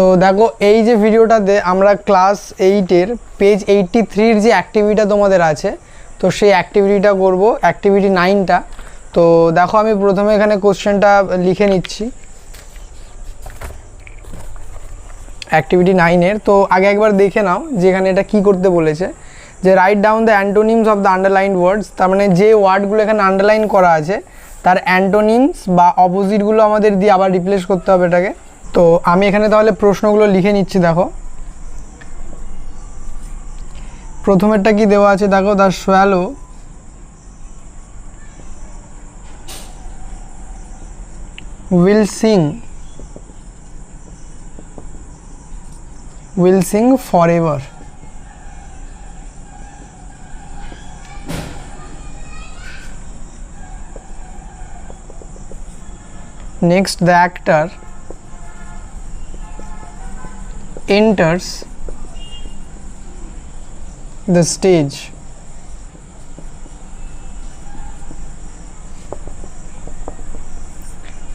তো দেখো এই যে ভিডিওটাতে আমরা ক্লাস 8-এর পেজ 83-র যে অ্যাক্টিভিটিটা তোমাদের আছে, তো সেই অ্যাক্টিভিটিটা করব, অ্যাক্টিভিটি 9টা। তো দেখো আমি প্রথমে এখানে কোশ্চেনটা লিখে নিচ্ছি অ্যাক্টিভিটি 9-এর। তো আগে একবার দেখে নাও যে এখানে এটা কী করতে বলেছে, যে write down the antonyms of the underlined ওয়ার্ডস। তার মানে যে ওয়ার্ডগুলো এখানে আন্ডারলাইন করা আছে তার অ্যান্টোনিমস বা অপোজিটগুলো আমাদের দিয়ে আবার রিপ্লেস করতে হবে এটাকে। তো আমি এখানে তাহলে প্রশ্নগুলো লিখে নিচ্ছি। দেখো প্রথমেরটা কি দেওয়া আছে, দেখো the swallow will sing forever. Next, the actor enters the stage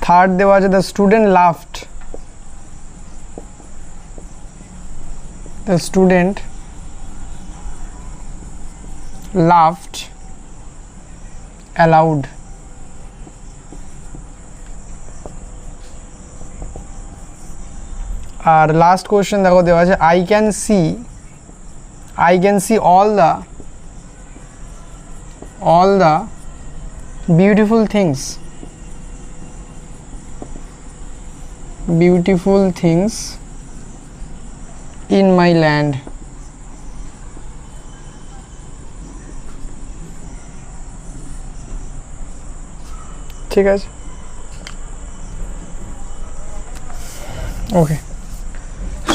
third দেওয়া আছে the student laughed aloud. আর লাস্ট কোয়েশ্চেন দেখো দেওয়া আছে I can see all the beautiful things in my land. ঠিক আছে, ওকে।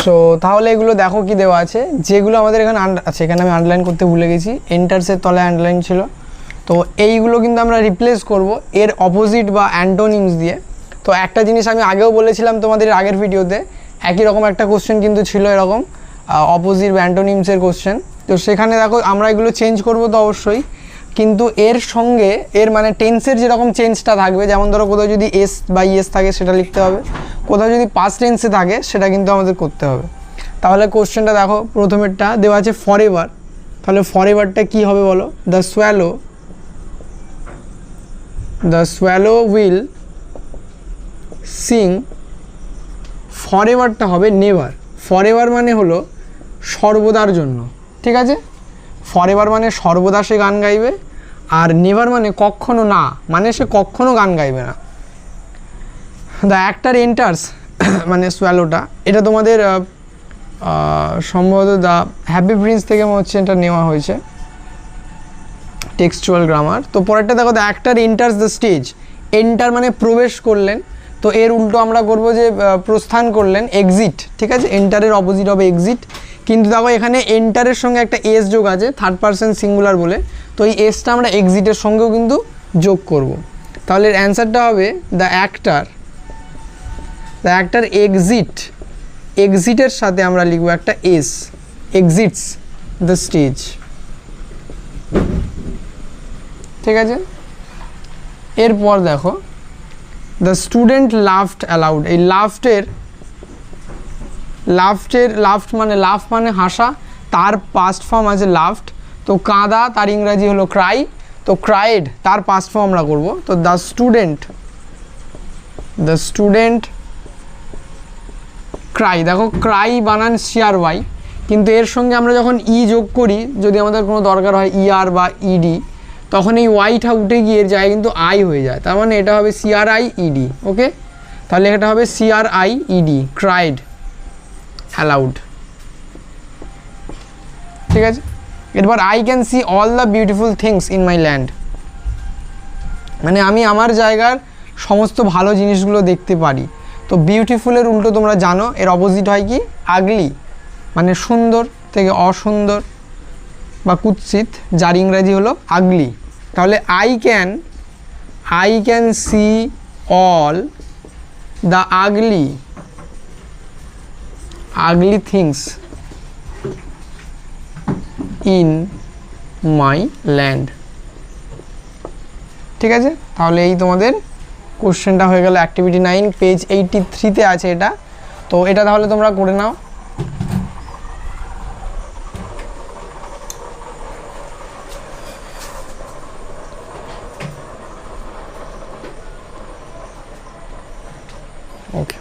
সো তাহলে এগুলো দেখো কি দেওয়া আছে, যেগুলো আমাদের এখানে আচ্ছা এখানে আমি আন্ডারলাইন করতে ভুলে গেছি, এন্টার্সের তলায় আন্ডারলাইন ছিল। তো এইগুলো কিন্তু আমরা রিপ্লেস করব এর অপোজিট বা অ্যান্টোনিমস দিয়ে। তো একটা জিনিস আমি আগেও বলেছিলাম তোমাদের আগের ভিডিওতে, একই রকম একটা কোশ্চেন কিন্তু ছিল এরকম অপোজিট বা অ্যান্টোনিমসের কোশ্চেন। তো সেখানে দেখো আমরা এগুলো চেঞ্জ করব তো অবশ্যই, কিন্তু এর সঙ্গে এর মানে টেন্সের যেরকম চেঞ্জটা থাকবে, যেমন ধরো কোথাও যদি এস বা ইএস থাকে সেটা লিখতে হবে, কোথাও যদি পাস্ট টেন্সে থাকে সেটা কিন্তু আমাদের করতে হবে। তাহলে কোশ্চেনটা দেখো প্রথমেরটা দেওয়া আছে ফরএভার। তাহলে ফরএভারটা কী হবে বলো, দ্য সোয়ালো উইল সিং। ফরএভারটা হবে নেভার। ফরএভার মানে হলো সর্বদার জন্য, ঠিক আছে। ফরএভার মানে সর্বদা সে গান গাইবে, আর নেভার মানে কখনো না, মানে সে কখনো গান গাইবে না। দ্য অ্যাক্টার এন্টার্স মানে সোয়ালোটা, এটা তোমাদের সম্ভবত দ্য হ্যাপি প্রিন্স থেকে মনে হচ্ছে এটা নেওয়া হয়েছে, টেক্সচুয়াল গ্রামার। তো পরেরটা দেখো the actor enters the stage. Enter মানে প্রবেশ করলেন, তো এর উল্টো আমরা করব যে প্রস্থান করলেন, এক্সিট, ঠিক আছে। এন্টারের অপোজিট হবে এক্সিট। কিন্তু দেখো এখানে এন্টারের সঙ্গে একটা এস যোগ আছে, থার্ড পারসন সিঙ্গুলার বলে, তো এই এসটা আমরা এক্সিটের সঙ্গেও কিন্তু যোগ করব। তাহলে এর অ্যান্সারটা হবে দ্য অ্যাক্টার এক্সিটের সাথে আমরা লিখব একটা এস, এক্সিটস দ্য স্টেজ, ঠিক আছে। এরপর দেখো দ্য স্টুডেন্ট লাফড অ্যালাউড। এই লাফড মানে লাফ মানে হাসা, তার পাস্ট ফর্ম আছে লাফড। তো কাঁদা তার ইংরাজি হলো ক্রাই, তো ক্রাইড তার পাস্ট ফর্ম আমরা করব। তো দ্য স্টুডেন্ট ক্রাই, দেখো ক্রাই বানান CRY, কিন্তু এর সঙ্গে আমরা যখন যোগ করি, যদি আমাদের কোনো দরকার হয় ER বা ED, তখন এই ওয়াইটা উঠে গিয়ে এর জায়গায় কিন্তু আই হয়ে যায়, তার মানে এটা হবে CRIED, ওকে। তাহলে এটা হবে CRIED, ক্রাইড অ্যালাউড, ঠিক আছে। এরপর I can see all the beautiful things in my land, মানে আমি আমার জায়গার সমস্ত ভালো জিনিসগুলো দেখতে পারি। তো বিউটিফুলের উল্টো তোমরা জানো এর অপোজিট হয় কি, আগলি, মানে সুন্দর থেকে অসুন্দর বা কুৎসিত, যার ইংরাজি হলো আগলি। তাহলে I can see all the ugly things in my land, ঠিক আছে। তাহলে এই তোমাদের কোশ্চেনটা হয়ে গেল অ্যাক্টিভিটি 9, পেজ 83-তে আছে এটা। তো এটা তাহলে তোমরা করে নাও। ওকে।